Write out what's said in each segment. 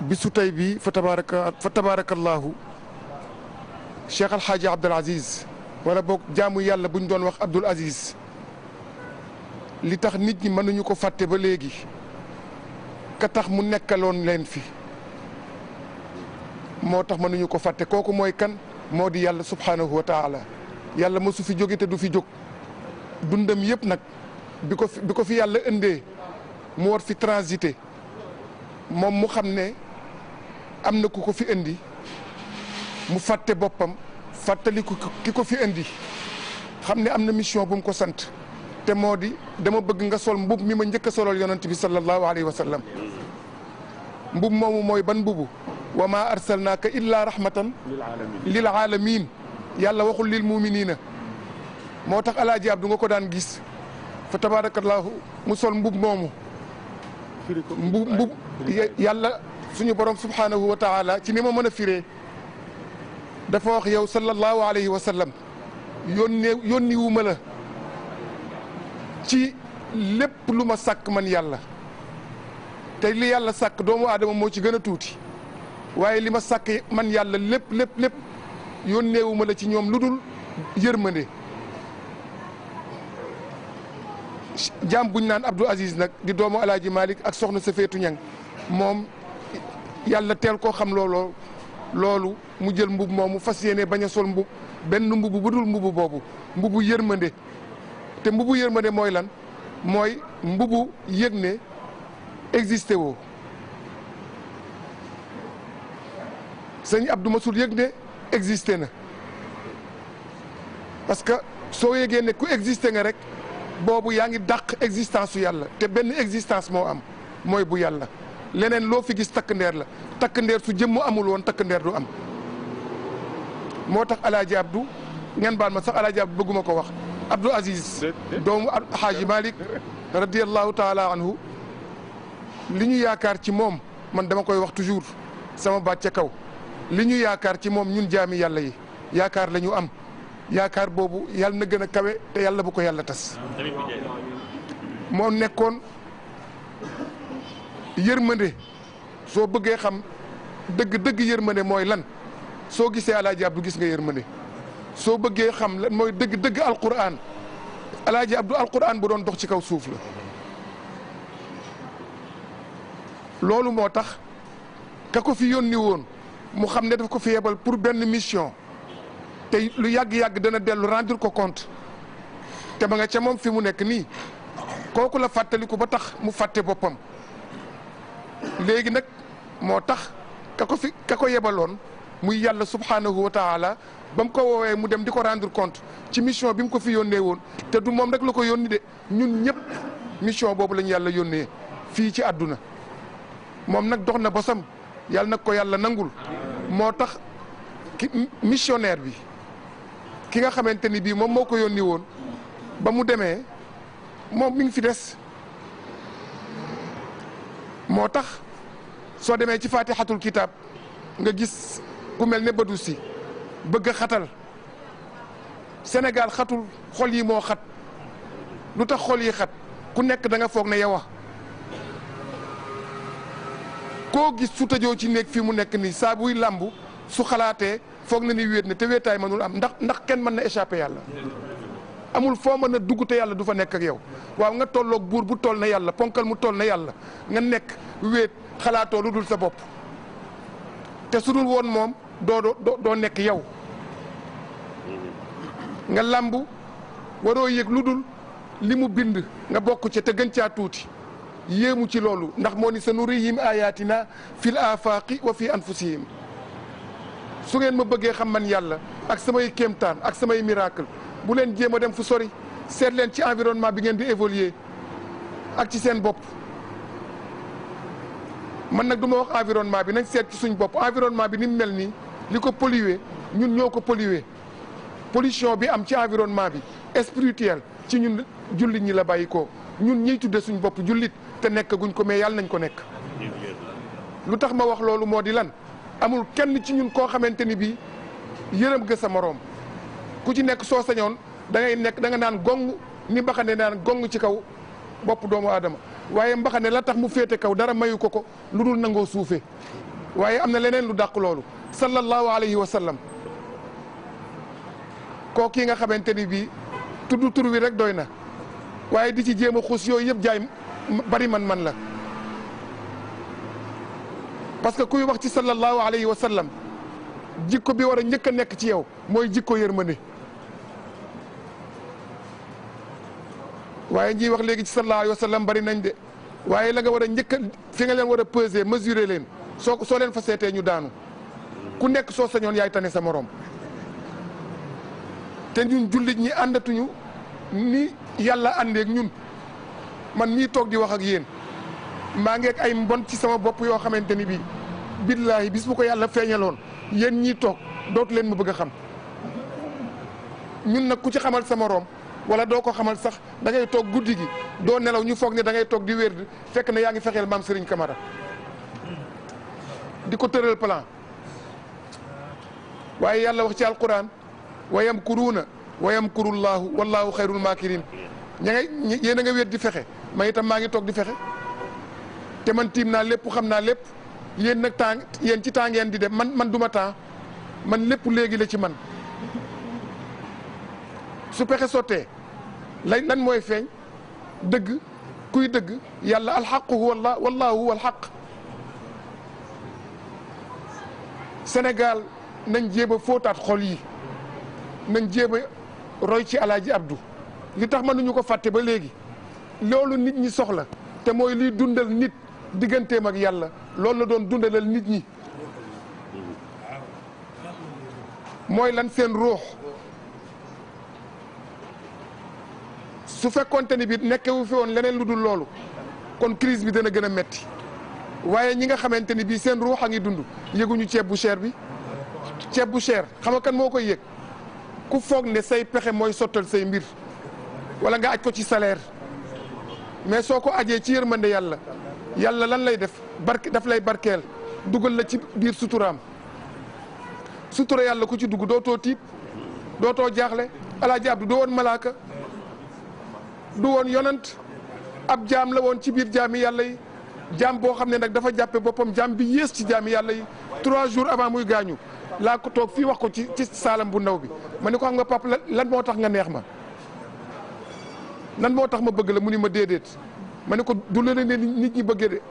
bisu tey bi fa tabarakallahu Cheikh Alhaaji Abdul Aziz wala boog jaamu yàlla buñ doon wax Abdul Aziz li tax nit ñi mënuñu ko fàtte ba léegi ka tax mu nekkaloon leen fi moo tax mënuñu ko fàtte kooku mooy kan moo di yàlla subhanahu wa taala yàlla mosu fi jóge te du fi jóg dundam yëpp nag bi ko fi yàlla indee mu war fi transité moom mu xam ne am na ku ko fi indi mu fàtte boppam fàttali ki ko fi indi xam ne am na mission bu mu ko sant te moo di dama bëgg nga sol mbub mi ma njëkk a solol yonent bi sallallahu alayhi wa sallam mbub moomu mooy ban mbubu wa ma arsalnaaka illa rahmatan lil alamin yàlla waxul lil muminina moo tax alaaji Abdu nga ko daan gis fa tabarakallahu mu sol mbub moomu mbub yàlla suñu borom subhanahu wa taala ci ni ma mën a firee dafa wax yow sallallahu alayhi wa sallam yónni wu ma la ci lépp lu ma sàkk man yàlla te li yàlla sàkk doomu aadama moo ci gën a tuuti waaye li ma sàkk man yàlla lépp yónneewu ma la ci ñoom lu dul yërmande jaam buñ naan Abdou Aziz nag di doomu alaaji Malick ak soxna Safeetu Ñang moom yàlla teel koo xam loolu mu jël mbub moomu fas yéene bañ a sol mbub benn mbubu bu dul mbubu boobu mbubu yërmande te mbubu yërmande mooy lan mooy mbubu yëg ne existé woo sëñ Abdou masul yëg ne existé na parce que soo yëgee ne ku existé nga rek boobu yaa ngi dàq existence su yàlla te benn existence moo am mooy bu yàlla leneen loo fi gis takk ndeer la takk ndeer su jëmm amul woon takk ndeer du am moo tax alaaji Abdou ngeen baal ma sax alaaji Abdou bëgguma ko wax Abdou Aziz doomu Haaji Malick radiyallahu taala anhu li ñu yaakaar ci moom man dama koy wax toujours sama baat ca kaw li ñu yaakaar ci moom ñun jaami yàlla yi yaakaar la ñu am yaakaar boobu yàlla na gën a kawe te yàlla bu ko yàlla tas moo nekkoon yërmande soo bëggee xam dëgg yërmande mooy lan soo gisee alaaji Abdou gis nga yërmande soo bëggee xam lan mooy dëgg alquran alaaji Abdou alquran bu doon dox ci kaw suuf la loolu moo tax ka ko fi yónni woon mu xam ne daf ko fi yebal pour benn mission te lu yàgg-yàgg dana dellu rendre ko compte te ba nga ca moom fi mu nekk nii kooku la fàttaliku ba tax mu fàtte boppam léegi nag moo tax ka ko yebaloon muy yàlla subhanahu wa taala ba mu ko woowee mu dem di ko rendre compte ci mission bi mu ko fi yónnee woon te du moom rek la ko yónni de ñun ñëpp mission boobu lañu yàlla yónnee fii ci àdduna moom nag dox na bosam yàlla nag ko yàlla nangul moo tax missionnaire bi ki nga xamante ni bii moom moo ko yónni woon ba mu demee moom mi ngi fi des moo tax soo demee ci fatihatul kitab nga gis ku mel ne Badou Sy bëgg a xatal Sénégal xatul xol yi moo xat lu tax xol yi xat ku nekk da nga foog ne yow koo gis su tëjoo ci néeg fii mu nekk nii saa buy làmbu su xalaatee foog na ni wéet ne te wéetaay mënul am ndax kenn mën na échappé yàlla amul foo mën a dugg te yàlla du fa nekk ak yow waaw nga tolloog buur bu toll na yàlla ponkal mu toll na yàlla nga nekk wéet xalaatoo lu dul sa bopp te su dul woon moom doo nekk yow nga làmbu waroo yëg lu dul li mu bind nga bokk ca te gën caa tuuti yéemu ci loolu ndax moo ni sa nurihim ayatina fil afaqi wa fi anfusihim su ngeen ma bëggee xam man yàlla ak samay kéemtaan ak samay miracle bu leen jéem a dem fu sori seet leen ci environnement bi ngeen di évoluer ak ci seen bopp man nag du ma wax environnement bi nañ seet ci suñ bopp environnement bi ni mu mel nii li ko polluer ñun ñoo ko polluer pollution bi am ci environnement bi spirituel ci ñun jullit ñi la bàyyi ko ñun ñiy tudde suñ bopp jullit te nekk guñ ko mais yàlla nañ ko nekk lu tax ma wax loolu moo di lan amul kenn ci ñun koo xamante ni bii yërëm nga sa moroom ku ci nekk soo sañoon da ngay nekk da nga naan gong ni mbaxane naan gong ci kaw bopp doomu aadama waaye mbaxane la tax mu féete kaw dara mayu ko lu dul nangoo suufe waaye am na leneen lu dàq loolu sallallahu alayhi wa sallam kii nga xamante ni bii tudd tur wi rek doy na waaye di ci jéem a xuus yooyu yëpp jaay bari man la parce que kuy wax ci sallallahu alayhi wa sallam jikko bi war a njëkk a nekk ci yow mooy jikko yërmande waaye ñiy wax léegi ci sallallahu alayhi wa sallam bari nañ de waaye la nga war a njëkk a fi nga leen war a peser mesurer leen soo leen fa seetee ñu daanu ku nekk soo sañoon yaay tane sa morom te ñun jullit ñi àndatuñu ni yàlla àndeek ñun man mii toog di wax ak yéen maa ngi ak ay mbon ci sama bopp yoo xamante ni bii billaahi bis bu ko yàlla feeñaloon yéen ñii toog dootu leen ma bëgg a xam ñun nag ku ci xamal sa morom wala doo ko xamal sax da ngay toog guddi gi doo nelaw ñu foog ne da ngay toog di wér fekk na yaa ngi fexeel maam Serigne Camara di ko tëral plan waaye yàlla wax ci alquran wa yamkuruuna wa yamkurullaahu wallaahu xayrul maakirin ña ngay yéen a nga wéet di fexe ma itam maa ngi toog di fexe te man tiim naa lépp xam naa lépp yéen nag temps yéen ci temps ngeen di dem man duma temps man lépp léegi la ci man su pexe sottee lan mooy feeñ dëgg kuy dëgg yàlla alxaqu huwa wallaahu huwa alxaq Sénégal nañ jéem a fóotaat xol yi nañ jéem a roy ci alaaji Abdou li tax mënuñu ko fàtte ba léegi loolu nit ñi soxla te mooy liy dundal nit digganteem ak yàlla loolu la doon dundalal nit ñi mooy lan seen ruux su fekkonte ni bi nekkewu fi woon leneen lu dul loolu kon crise bi dana gën a metti waaye ñi nga xamante ni bii seen ruux a ngi dund yëguñu ceeb bu cher bi ceeb bu cher xam nga kan moo koy yëg ku foog ne say pexe mooy sottal say mbir wala nga aj ko ci salaire mais soo ko ajee ci yërmande yàlla yàlla lan lay def daf lay barkeel dugal la ci biir suturaam sutura yàlla ku ci dugg dootoo tiit dootoo jaaxle alaaji Abdu du woon malaaka du woon yonant ab jaam la woon ci biir jaami yàlla yi jaam boo xam ne nag dafa jàppe boppam jaam bi yées ci jaami yàlla yi 3 jours avant muy gaañu laa ko toog fii wax ko ci saalam bu ndaw bi ma ni ko xam nga papa lan moo tax nga neex ma lan moo tax ma bëgg la mu ni ma déedéet ma ni ko du la ne nit ñi bëggee de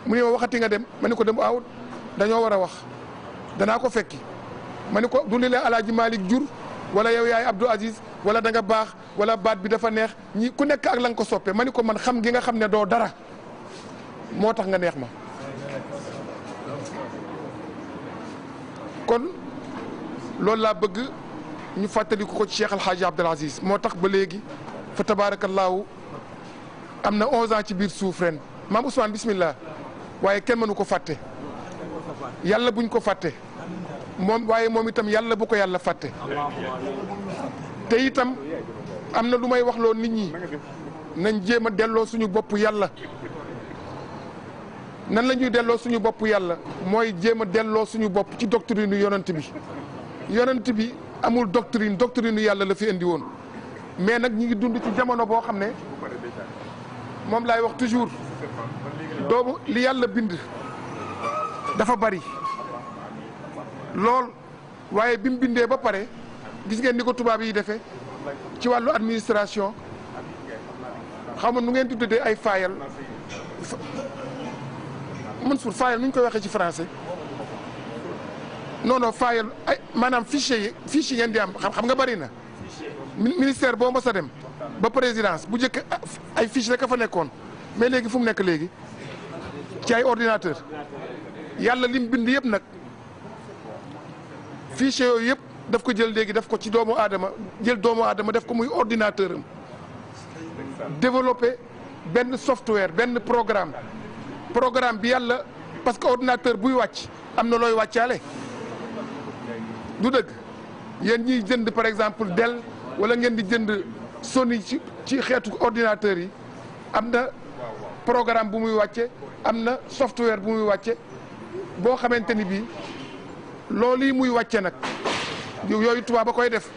mu ni ma waxati nga dem ma ni ko dem waaw dañoo war a wax danaa ko fekki ma ni ko du li la alaaji Malick jur wala yow yaay Abdou Aziz wala da nga baax wala baat bi dafa neex ñi ku nekk ak la nga ko soppe ma ni ko man xam gi nga xam ne doo dara moo tax nga neex ma kon loolu laa bëgg ñu fàttaliku ko ci Cheikh Alhaaji Abdoul Aziz moo tax ba léegi fa tabaarakallaahu am na 11 ans ci biir suuf ren maam Ousmane bismillah waaye kenn mënu ko fàtte yàlla buñ ko fàtte moom waaye moom itam yàlla bu ko yàlla fàtte te itam am na lu may wax loo nit ñi nañ jéem a delloo suñu bopp yàlla nan la ñuy delloo suñu bopp yàlla mooy jéem a delloo suñu bopp ci doctrine yonent bi amul doctrine yàlla la fi indi woon mais nag ñi ngi dund ci jamono boo xam ne moom laay wax toujours doomu li yàlla bind dafa bari lool waaye bi mu bindee ba pare gis ngeen ni ko tubaab yi defee ci wàllu administration xam nga nu ngeen tuddee ay fayal Mansour fayal nu ñu koy waxee ci français non fayal ay maanaam fichier ngeen di am xam nga bari na ministère boo mos a dem ba présidence bu njëkk ay fiche rek a fa nekkoon mais léegi fu mu nekk léegi ci ay ordinateur yàlla lim bind yëpp nag fichier yooyu yëpp daf ko jël léegi daf ko ci doomu aadama jël doomu aadama def ko muy ordinateur am développé benn software benn programme bi yàlla parce que ordinateur buy wàcc am na looy wàccaale du dëgg yéen ñiy jënd par exemple Dell wala ngeen di jënd Sony ci xeetu ordinateur yi am na programme bu muy wàcce am na software bu muy wàcce boo xamante ni bii loolu yi muy wàcce nag yooyu tubaab ba koy def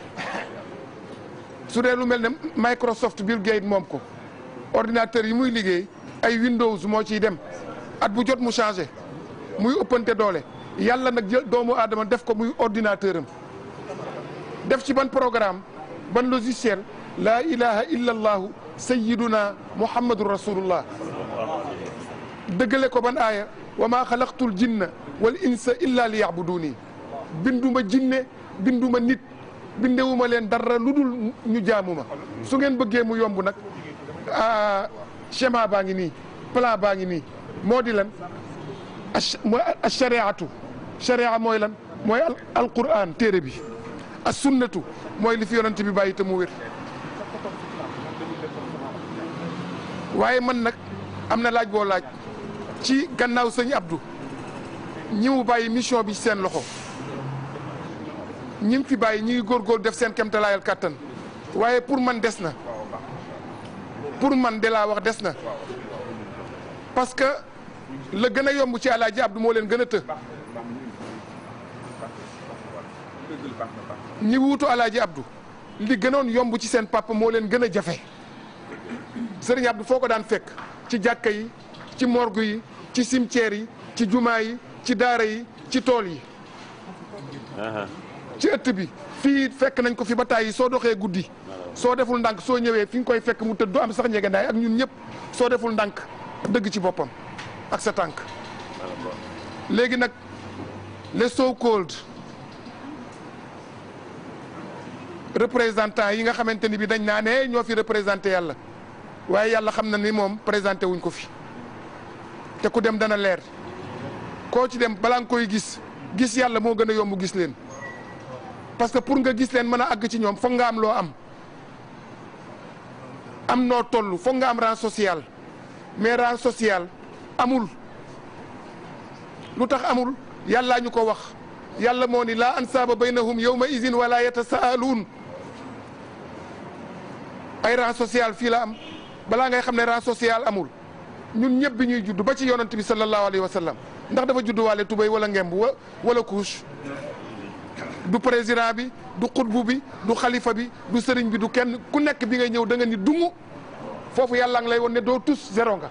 su dee lu mel ne Microsoft Bill Gates moom ko ordinateur yi muy liggéey ay Windows moo ciy dem at bu jot mu changé muy ëppante doole yàlla nag jël doomu aadama def ko muy ordinateur am def ci ban programme ban logiciel laa ilaha illa allahu sayyiduna muhammadun rasulullah dëggale ko ban aaya wa maa xalaqtul jinna wal insa illa li yabuduni binduma jinne binduma nit bindewuma leen dara lu dul ñu jaamuma su ngeen bëggee mu yomb nag schéma baa ngi nii plan baa ngi nii moo di lan ashariatu sharia mooy lan mooy alquran téere bi as sunnatu mooy li fi yonent bi bàyyi te mu wér waaye man nag am na laaj boo laaj ci gannaaw sëñ Abdou ñi mu bàyyi mission bi seen loxo ñi fi bàyyi ñi ngi góorgóor def seen kemtalaayal kàttan waaye pour man des na pour man de laa wax des na parce que la gën a yomb ci Alaaji Abdou moo leen gën a të ñi wuutu Alaaji Abdou li gënoon yomb ci seen papa moo leen gën a jafe Sëriñ Abdou foo ko daan fekk ci jàkka yi ci morgue yi ci cimetière yi ci jumaa yi ci daara yi ci tool yi ci ëtt bi fii fekk nañ ko fi ba tàyyi soo doxee guddi soo deful ndànk soo ñëwee fi nga koy fekk mu tëdd du am sax njëgëndaay ak ñun ñëpp soo deful ndànk dëgg ci boppam ak sa tànk léegi nag les so called représentants yi nga xamante ni bi dañ naa ne ñoo fi représenté yàlla waaye yàlla xam na ni moom présenté wuñ ko fi te ku dem dana leer koo ci dem balaa nga koy gis yàlla moo gën a yomb gis leen parce que pour nga gis leen mën a àgg ci ñoom foog nga am loo am noo toll foog nga am rang social mais rang social amul lu tax amul yàllaa ñu ko wax yàlla moo ni laa ansaaba baynahum yawma izin wala yatasaaluun ay rang social fii la am balaa ngay xam ne rang social amul ñun ñëpp bi ñuy judd ba ci yonent bi sallallahu alayhi wa sallam ndax dafa judd waale tubéy wala ngemb wala couche du président bi du xutbu bi du xalifa bi du sëriñ bi du kenn ku nekk bi ngay ñëw da nga ni dumu foofu yàlla ngi lay woon ne doo tus zéro nga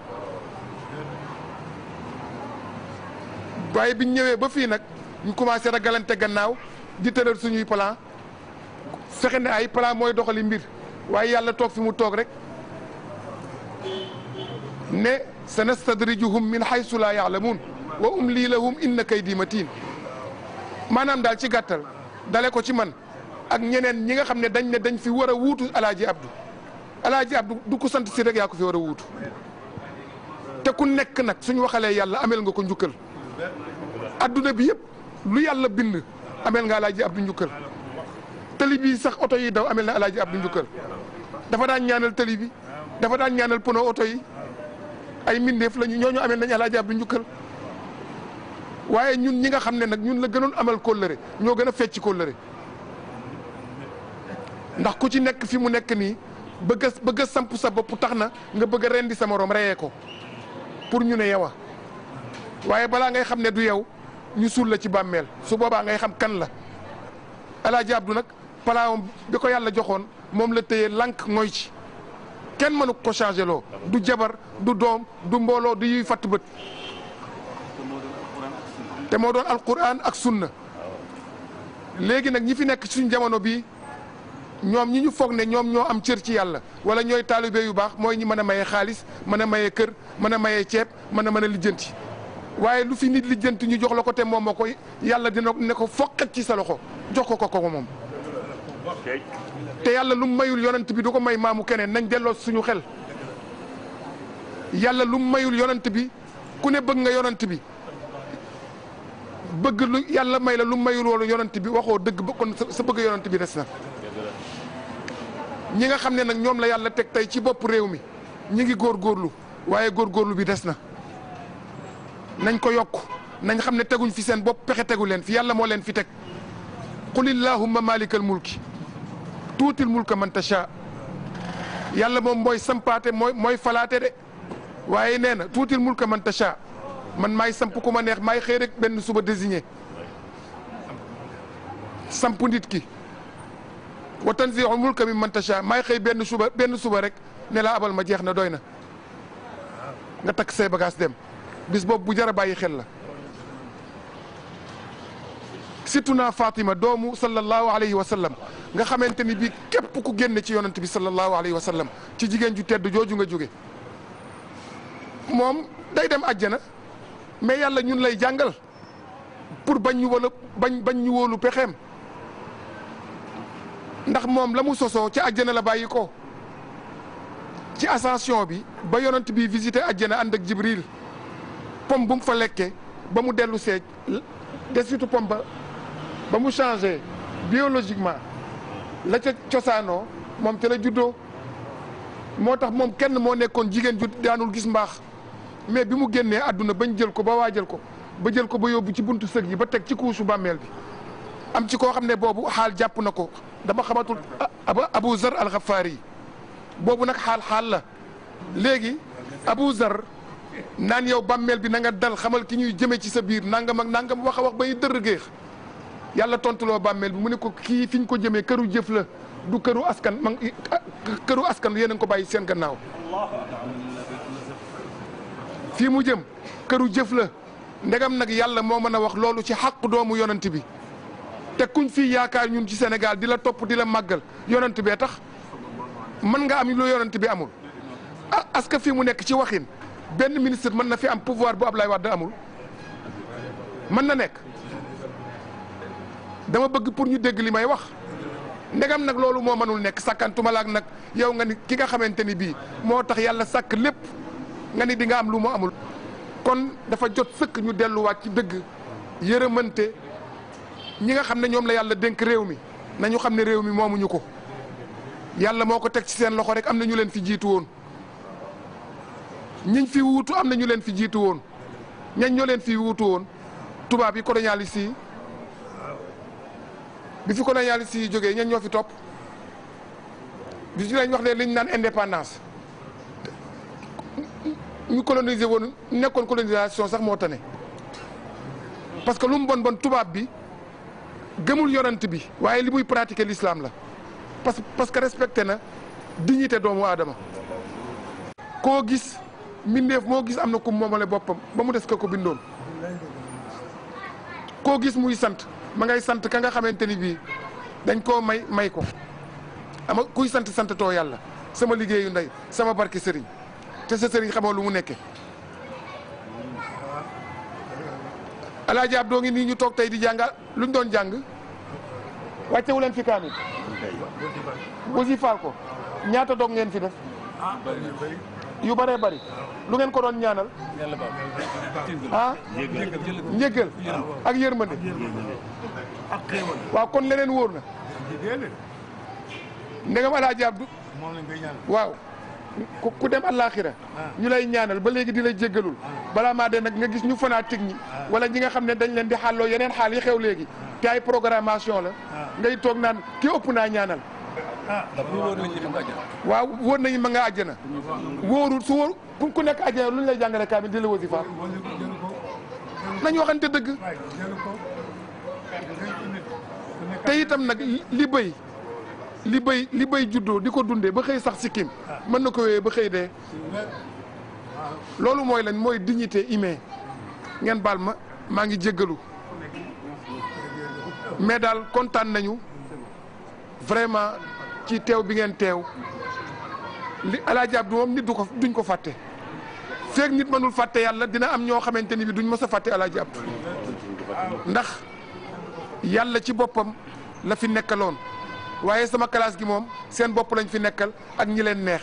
waaye biñ ñëwee ba fii nag ñu commencé ragalante gannaaw di tëral suñuy plan fexe ne ay plan mooy doxali mbir waaye yàlla toog fi mu toog rek ne sanastadrijuhum min haysu laa ya'lamuun wa umlii lahum inna kaydi matiin maanaam daal ci gàttal dale ko ci man ak ñeneen ñi nga xam ne dañ fi war a wuutu Alaaji Abdou du ko sant si rek yaa ko fi war a wuutu te ku nekk nag suñu waxalee yàlla amel nga ko njukkal adduna bi yëpp lu yàlla bind amel nga Alaaji Abdou njukkal tali bi sax oto yi daw amel na Alaaji Abdou njukkal dafa daan ñaanal tali bi dafa daan ñaanal pono oto yi ay mbindeef lañu ñooñu amel nañ Alaaji Abdou njukkal waaye ñun ñi nga xam ne nag ñun la gënoon amal kóllëre ñoo gën a fecc kóllëre ndax ku ci nekk fi mu nekk nii bëgg a samp sa bopp tax na nga bëgg a rendi sa morom reyee ko pour ñu ne yow waaye balaa ngay xam ne du yow ñu suul la ci bàmmeel su boobaa ngay xam kan la Alaaji Abdou nag palaawam bi ko yàlla joxoon moom la téye lànk mooy ci kenn mënu ko changé loo du jabar du doom du mbooloo du yuy fatt bët te moo doon alquran ak sunna léegi nag ñi fi nekk suñ jamono bii ñoom ñi ñu foog ne ñoom ñoo am cër ci yàlla wala ñooy taalibe yu baax mooy ñi mën a maye xaalis mën a maye kër mën a maye ceeb mën a lijjanti waaye lu fi nit lijjanti ñu jox la ko te moom moo koy yàlla dina ne ko foqat ci sa loxo jox ko moom te yàlla lu mayul yonent bi du ko may maamu keneen nañ delloo suñu xel yàlla lu mayul yonent bi ku ne bëgg nga yonent bi bëgg lu yàlla may la lu mayul woon yonent bi waxoo dëgg ba kon sa bëgg yonent bi des na ñi nga xam ne nag ñoom la yàlla teg tey ci bopp réew mi ñi ngi góorgóorlu waaye góorgóorlu bi des na nañ ko yokk nañ xam ne teguñ fi seen bopp pexe tegu leen fi yàlla moo leen fi teg qul illahumma malikal mulki tuutil mulka man tasha yàlla moom mooy sampaate mooy falaate de waaye nee na tuutil mulka man tasha man maay samp ku ma neex maay xëy rek benn suba désigné samp nit ki wa tanzi'ul mulka mimman tasha maay xëy benn suba rek ne laa abal ma jeex na doy na nga takk say bagage dem bis boobu bu jar a bàyyi xel la sittuna Fatima doomu sallallahu alayhi wa sallam nga xamante ni bii képp ku génne ci yonent bi sallallahu alayhi wa sallam ci jigéen ju tedd jooju nga jóge moom day dem àjjana mais yàlla ñun lay jàngal pour bañ ñu wala bañ ñu wóolu pexeem ndax moom la mu sosoo ci àjjana la bàyyi ko ci ascension bi ba yonent bi visité àjjana ànd ak Jibril pom bu mu fa lekkee ba mu dellu seej desitu pom ba mu changé biologiquement la ca cosaanoo moom te la juddoo moo tax moom kenn moo nekkoon jigéen ju daanul gis mbaax mais bi mu génnee àdduna bañ jël ko ba waajal ko ba jël ko ba yóbbu ci buntu sëg yi ba teg ci kuusu bàmmeel bi am ci koo xam ne boobu xaal jàpp na ko dama xamatul Abu Zar al-Ghaffaari yi boobu nag xaal la léegi Abu Zar naan yow bàmmeel bi na nga dal xamal ki ñuy jëme ci sa biir nangam ak nangam wax a wax bay dër géex yàlla tontuloo bàmmeel bi mu ne ko kii fi ñu ko jëmee këru jëf la du këru askan këru askan yéen a ngi ko bàyyi seen gannaaw fii mu jëm këru jëf la ndegam nag yàlla moo mën a wax loolu ci xaq doomu yonent bi te kuñ fii yaakaar ñun ci Sénégal di la topp di la màggal yonent bee tax mën nga am lu yonent bi amul ah est-ce que fii mu nekk ci waxin benn ministre mën na fi am pouvoir bu Ablaye Wade amul mën na nekk dama bëgg pour ñu dégg li may wax ndegam nag loolu moo mënul nekk sàkkantuma laak nag yow nga ni ki nga xamante ni bii moo tax yàlla sàkk lépp nga ni di nga am lu mu amul kon dafa jot sëkk ñu delluwaat ci dëgg yërëmante ñi nga xam ne ñoom la yàlla dénk réew mi nañu xam ne réew mi moomuñu ko yàlla moo ko teg ci seen loxo rek am na ñu leen fi jiitu woon ñiñ fi wuutu am na ñu leen fi jiitu woon ñañ ñoo leen fi wuutu woon tubaab yi colonialiste yi bi fi colonialiste yi jógee ñañ ñoo fi topp bi ci lañ wax ne liñ naan indépendance ñu coloniser woon nekkoon colonisation sax moo tane parce que lu mu bon bon tubaab bi gëmul yonent bi waaye li muy pratiquer l'islam la parce que respecté na dignité doomu aadama koo gis mbindeef moo gis am na ku moomale boppam ba mu des ko bindoon koo gis muy sant ma ngay sant ka nga xamante ni bii dañ koo may ko ama kuy sant too yàlla sama liggéeyu ndey sama barke sëriñ te sa sëriñ xamoo lu mu nekke Alaaji Abdou ngi nii ñu toog tey di jàngal luñ doon jàng wàccewu leen fi kaamil aussi faal ko ñaata doog ngeen fi def yu bëree bëri lu ngeen ko doon ñaanal ah njëggal ak yërmande waaw kon leneen wóor na ndegam Alaaji Abdou waaw ku dem àllaaxira ñu lay ñaanal ba léegi di lay jéggalul balaa maa de nag nga gis ñu fanatique ñi wala ñi nga xam ne dañ leen di xàlloo yeneen xaal yi xew léegi te ay programmation la ngay toog naan kii ëpp naa ñaanal waaw wóor nañu ma nga àjjana wóorul su wóor ku nekk àjjana lu ñu lay jàngale kaamil di la wasifa nañ waxante dëgg te itam nag li bëy juddoo di ko dundee ba xëy sax sikkim mën na ko wéyee ba xëy dee loolu mooy lan mooy dignité humaine ngeen baal ma maa ngi jéggalu mais daal kontaan nañu vraiment ci teew bi ngeen teew li Alaaji Abdu moom nit duñ ko fàtte feek nit mënul fàtte yàlla dina am ñoo xamante ni bi duñ mës a fàtte Alaaji Abdu ndax yàlla ci boppam la fi nekkaloon waaye sama classe gi moom seen bopp lañ fi nekkal ak ñi leen neex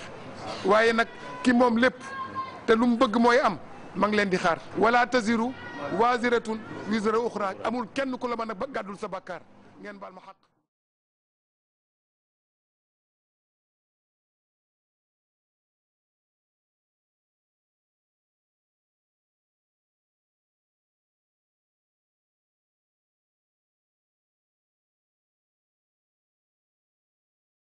waaye nag ki moom lépp te lu mu bëgg mooy am ma ngi leen di xaar wala taziru waziratun wizra uxra amul kenn ku la mën a gàddul sa bakkaar ngeen baal ma xaq